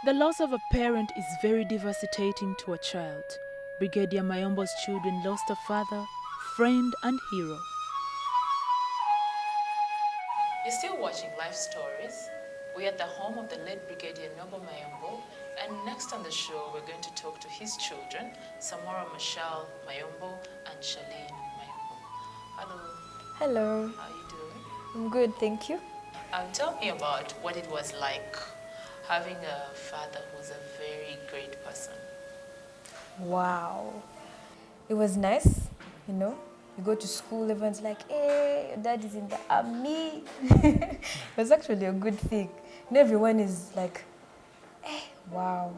The loss of a parent is very devastating to a child. Brigadier Mayombo's children lost a father, friend and hero. You're still watching Life Stories. We're at the home of the late Brigadier Noble Mayombo, and next on the show we're going to talk to his children, Samora Mashal Mayombo and Shalene Mayombo. Hello. Hello. How are you doing? I'm good, thank you. Tell me about what it was like having a father who's a very great person. Wow. It was nice, you know. You go to school, everyone's like, hey, your dad is in the army. It was actually a good thing. You know, everyone is like, hey, wow.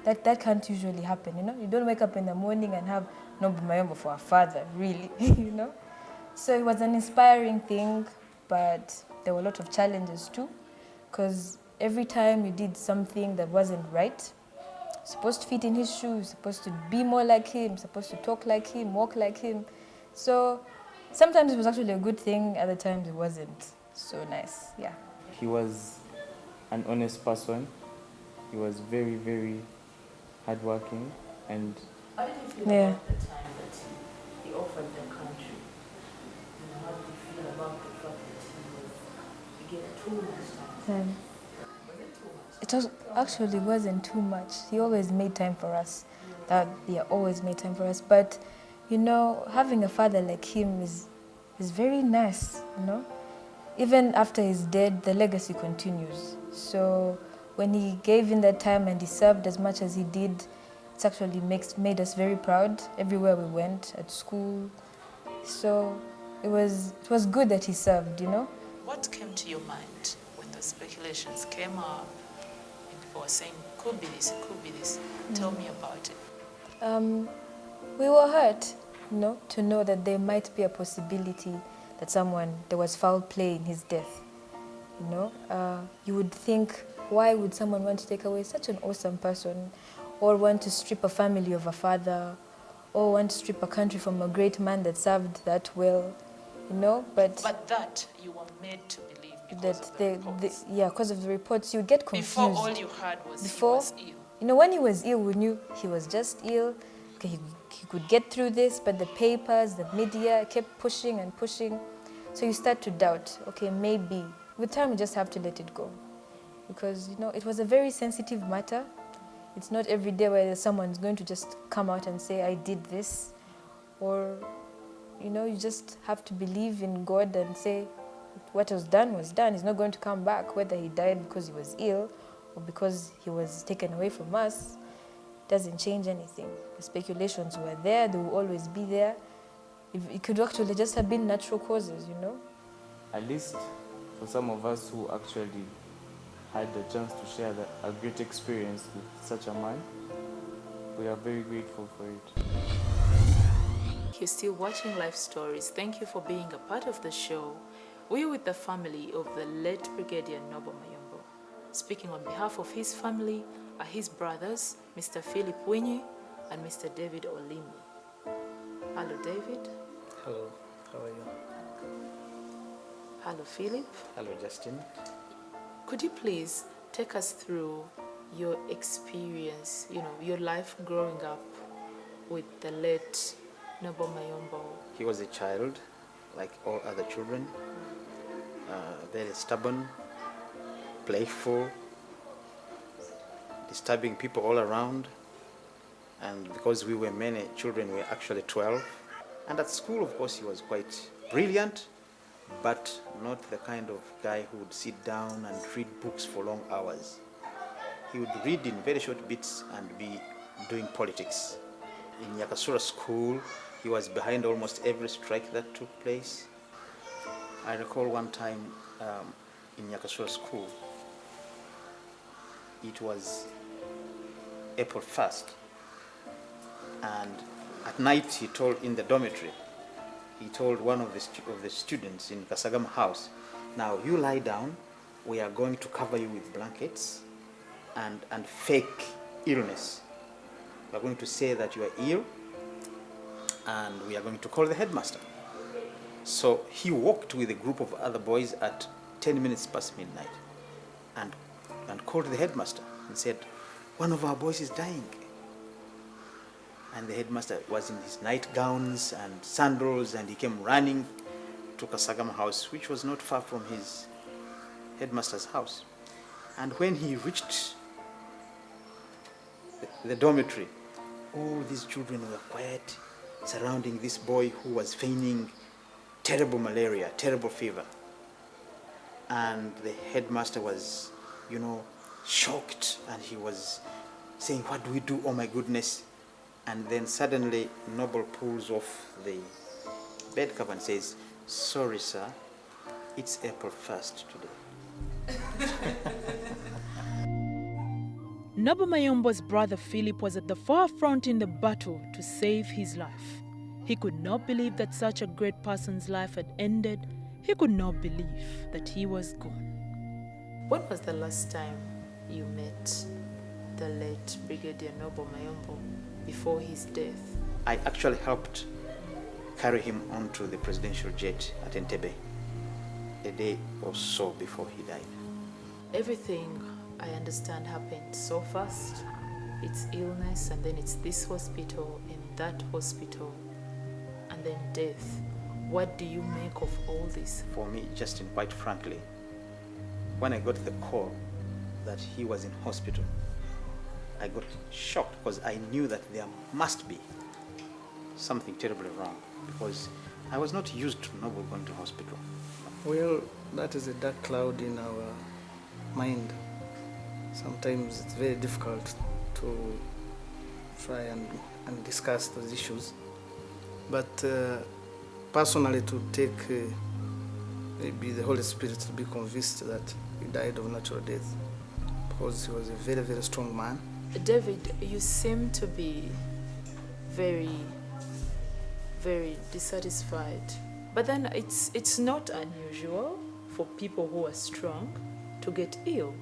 That can't usually happen, you know. You don't wake up in the morning and have Noble Mayombo for a father, really, you know. So it was an inspiring thing, but there were a lot of challenges too, because every time you did something that wasn't right, you're supposed to fit in his shoes, supposed to be more like him, supposed to talk like him, walk like him. So sometimes it was actually a good thing, other times it wasn't so nice, yeah. He was an honest person. He was very, very hardworking, and How did you feel about the time that he offered the country? How did you feel about the fact that he gave too much time? Was it too much? It was, actually wasn't too much. He always made time for us. Always made time for us. But, you know, having a father like him is very nice, you know. Even after he's dead, the legacy continues. So when he gave in that time and he served as much as he did, it's actually made us very proud everywhere we went, at school. So it was good that he served, you know. What came to your mind when the speculations came up and people were saying, could be this, it could be this? Tell me about it. We were hurt, you know, to know that there might be a possibility that there was foul play in his death. You know, you would think, why would someone want to take away such an awesome person, or want to strip a family of a father, or want to strip a country from a great man that served that well, you know? But that you were made to believe because of the reports. because of the reports, you get confused. Before all you heard was he was ill. You know, when he was ill, we knew he was just ill. Okay, he could get through this, but the papers, the media kept pushing and pushing. So you start to doubt, okay, maybe. With time, you just have to let it go. Because, you know, it was a very sensitive matter. It's not every day where someone's going to just come out and say, I did this. Or, you know, you just have to believe in God and say, what was done was done. He's not going to come back, whether he died because he was ill or because he was taken away from us. Doesn't change anything. The speculations were there, they will always be there. It could actually just have been natural causes, you know. at least for some of us who actually had the chance to share a great experience with such a man, we are very grateful for it. You're still watching Life Stories. Thank you for being a part of the show. We are with the family of the late Brigadier Noble Mayombo. Speaking on behalf of his family are his brothers, Mr. Philip Winnie and Mr. David Olimi. Hello, David. Hello, how are you? Hello, Philip. Hello, Justin. Could you please take us through your experience, your life growing up with the late Noble Mayombo? He was a child, like all other children, very stubborn, playful, disturbing people all around. And because we were many children, we were actually 12. And at school, of course, he was quite brilliant, but not the kind of guy who would sit down and read books for long hours. He would read in very short bits and be doing politics. In Yakasura school, he was behind almost every strike that took place. I recall one time in Yakasura school, it was April 1st, and at night he told, in the dormitory, he told one of the students in Kasagama house, now you lie down, we are going to cover you with blankets and fake illness. We are going to say that you are ill, and we are going to call the headmaster. So he walked with a group of other boys at 10 minutes past midnight and called the headmaster and said, one of our boys is dying. And the headmaster was in his nightgowns and sandals, and he came running to Kasagama house, which was not far from his headmaster's house. And when he reached the dormitory, all these children were quiet, surrounding this boy who was feigning terrible malaria, terrible fever. And the headmaster was, shocked, and he was saying, "What do we do? Oh my goodness." And then suddenly Noble pulls off the bed cover and says, "Sorry, sir, it's April 1st today." Noble Mayombo's brother Philip was at the forefront in the battle to save his life. He could not believe that such a great person's life had ended. He could not believe that he was gone. When was the last time you met the late Brigadier Noble Mayombo before his death? I actually helped carry him onto the presidential jet at Entebbe a day or so before he died. Everything, I understand, happened so fast. It's illness, and then it's this hospital and that hospital, and then death. What do you make of all this? For me, Justin, quite frankly, when I got the call that he was in hospital, I got shocked, because I knew that there must be something terribly wrong, because I was not used to Noble going to hospital. Well, that is a dark cloud in our mind. Sometimes it's very difficult to try and discuss those issues. But personally, to take maybe the Holy Spirit to be convinced that he died of natural death, because he was a very, very strong man. David, you seem to be very, very dissatisfied. But then it's not unusual for people who are strong to get ill.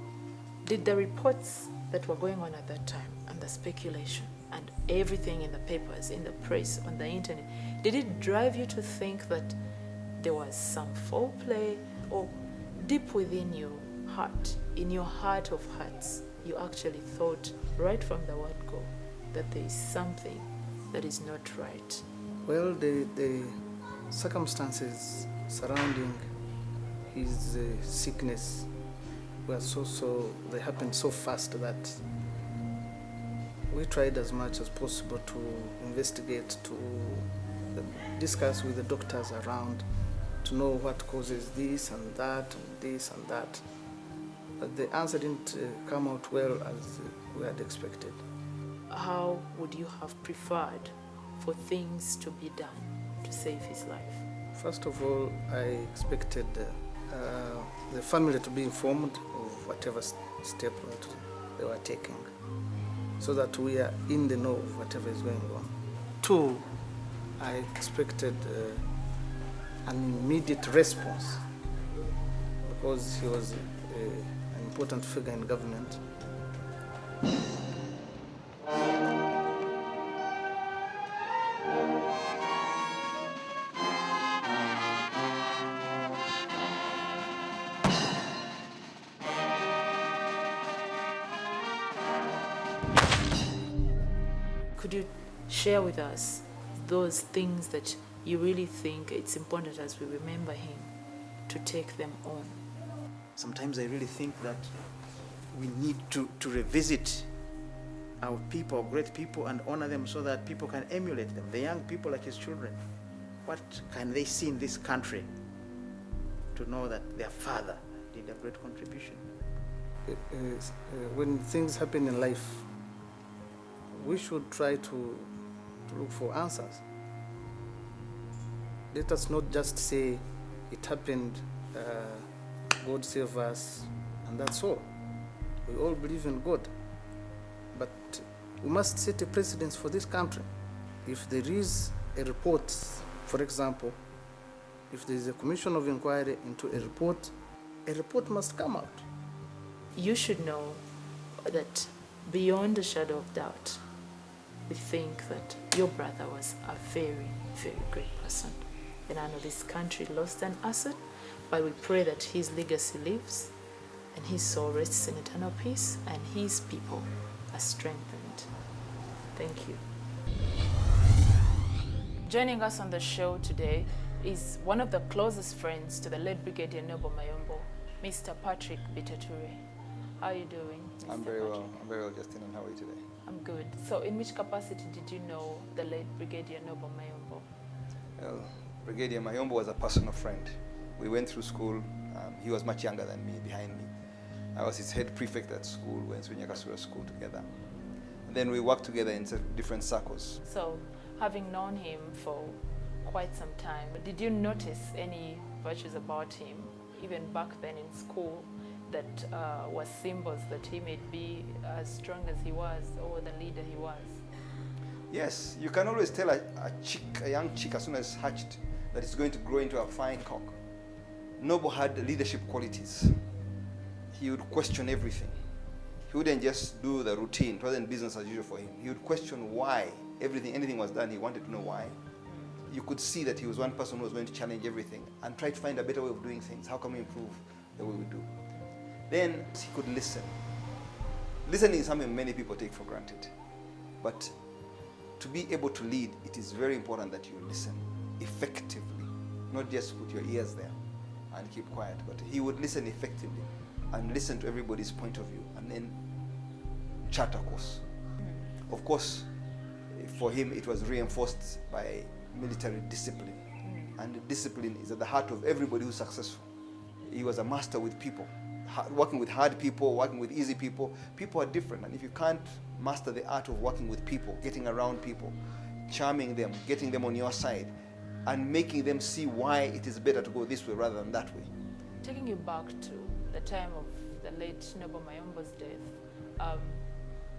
Did the reports that were going on at that time, and the speculation and everything in the papers, in the press, on the internet, did it drive you to think that there was some foul play, or deep within your heart, in your heart of hearts, you actually thought right from the word go that there is something that is not right? Well, the circumstances surrounding his sickness were they happened so fast that we tried as much as possible to investigate, to discuss with the doctors around, to know what causes this and that and this and that. But the answer didn't come out well as we had expected. How would you have preferred for things to be done to save his life? First of all, I expected the family to be informed of whatever step that they were taking, so that we are in the know of whatever is going on. Two, I expected an immediate response, because he was an important figure in government. Could you share with us those things that you really think it's important, as we remember him, to take them on? Sometimes I really think that we need to revisit our people, great people, and honor them so that people can emulate them. The young people, like his children, what can they see in this country to know that their father did a great contribution? When things happen in life, we should try to look for answers. Let us not just say it happened, God save us, and that's all. We all believe in God. But we must set a precedence for this country. If there is a report, for example, if there is a commission of inquiry into a report must come out. You should know that beyond a shadow of doubt, we think that your brother was a very, very great person. And I know this country lost an asset, but we pray that his legacy lives and his soul rests in eternal peace, and his people are strengthened. Thank you. Joining us on the show today is one of the closest friends to the late Brigadier Noble Mayombo, Mr. Patrick Bitature. How are you doing, Mr. I'm very Patrick? well. I'm very well, Justin. And how are you today? I'm good. So in which capacity did you know the late Brigadier Noble Mayombo? Well, Brigadier Mayombo was a personal friend. We went through school. He was much younger than me, behind me. I was his head prefect at school. We went to Nyakasura school together. And then we worked together in different circles. So, having known him for quite some time, did you notice any virtues about him, even back then in school, that was symbols that he may be as strong as he was or the leader he was? Yes, you can always tell a young chick as soon as hatched that it's going to grow into a fine cock. Noble had leadership qualities. He would question everything. He wouldn't just do the routine. It wasn't business as usual for him. He would question why anything was done. He wanted to know why. You could see that he was one person who was going to challenge everything and try to find a better way of doing things. How can we improve the way we do? Then he could listen. Listening is something many people take for granted. But to be able to lead, it is very important that you listen effectively, not just put your ears there and keep quiet. But he would listen effectively and listen to everybody's point of view and then chart a course. Of course, for him, it was reinforced by military discipline. And discipline is at the heart of everybody who's successful. He was a master with people. Working with hard people, working with easy people. People are different, and if you can't master the art of working with people, getting around people, charming them, getting them on your side, and making them see why it is better to go this way rather than that way. Taking you back to the time of the late Noble Mayombo's death,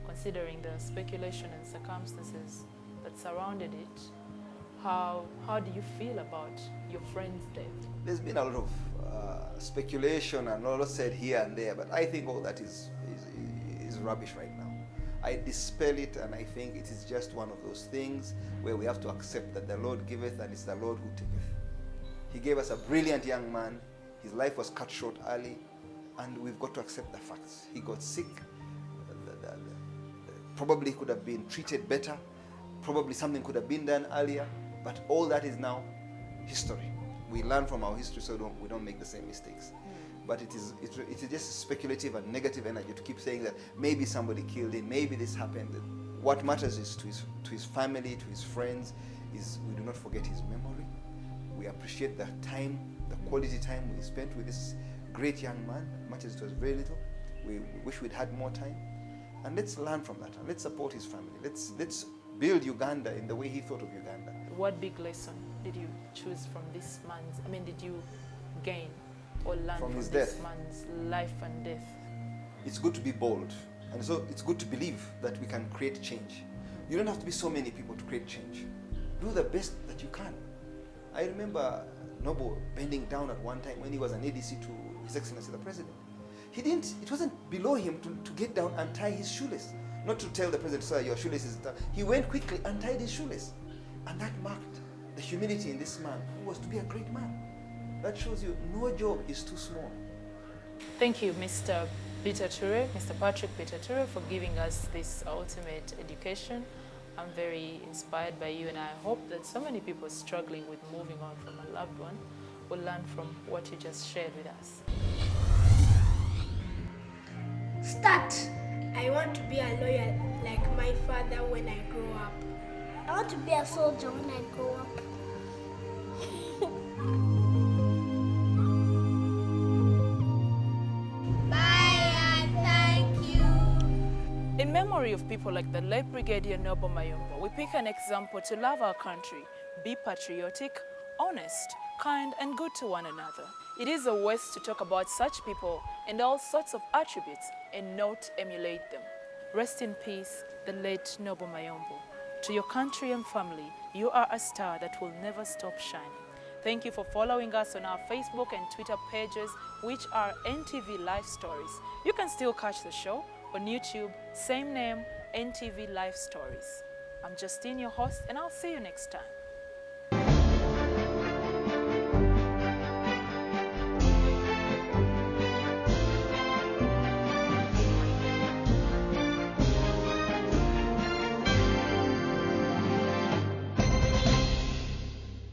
considering the speculation and circumstances that surrounded it, how do you feel about your friend's death? There's been a lot of speculation and a lot said here and there, but I think all that is rubbish right now. I dispel it, and I think it is just one of those things where we have to accept that the Lord giveth and it's the Lord who taketh. He gave us a brilliant young man. His life was cut short early, and we've got to accept the facts. He got sick. Probably could have been treated better. Probably something could have been done earlier, but all that is now history. We learn from our history so we don't make the same mistakes. But it is just speculative and negative energy to keep saying that maybe somebody killed him, maybe this happened. What matters is to his family, to his friends, is we do not forget his memory. We appreciate the time, the quality time we spent with this great young man, much as it was very little. We wish we'd had more time. And let's learn from that, and let's support his family. Let's build Uganda in the way he thought of Uganda. What big lesson did you choose from this man's, did you gain or learn from his this death? man's life and death? It's good to be bold, and so it's good to believe that we can create change. You don't have to be so many people to create change. Do the best that you can. I remember Noble bending down at one time when he was an ADC to His Excellency the President. It wasn't below him to get down and tie his shoelace. Not to tell the President, sir, your shoelace is tied. He went quickly and tied his shoelace. And that marked the humility in this man, who was to be a great man. That shows you no job is too small. Thank you, Mr. Bitature, Mr. Patrick Bitature, for giving us this ultimate education. I'm very inspired by you, and I hope that so many people struggling with moving on from a loved one will learn from what you just shared with us. Start. I want to be a lawyer like my father when I grow up. I want to be a soldier when I grow up. Bye and thank you. In memory of people like the late Brigadier Noble Mayombo, we pick an example to love our country, be patriotic, honest, kind, and good to one another. It is a waste to talk about such people and all sorts of attributes and not emulate them. Rest in peace, the late Noble Mayombo. To your country and family, you are a star that will never stop shining. Thank you for following us on our Facebook and Twitter pages, which are NTV Lifestories. You can still catch the show on YouTube, same name, NTV Lifestories. I'm Justine, your host, and I'll see you next time.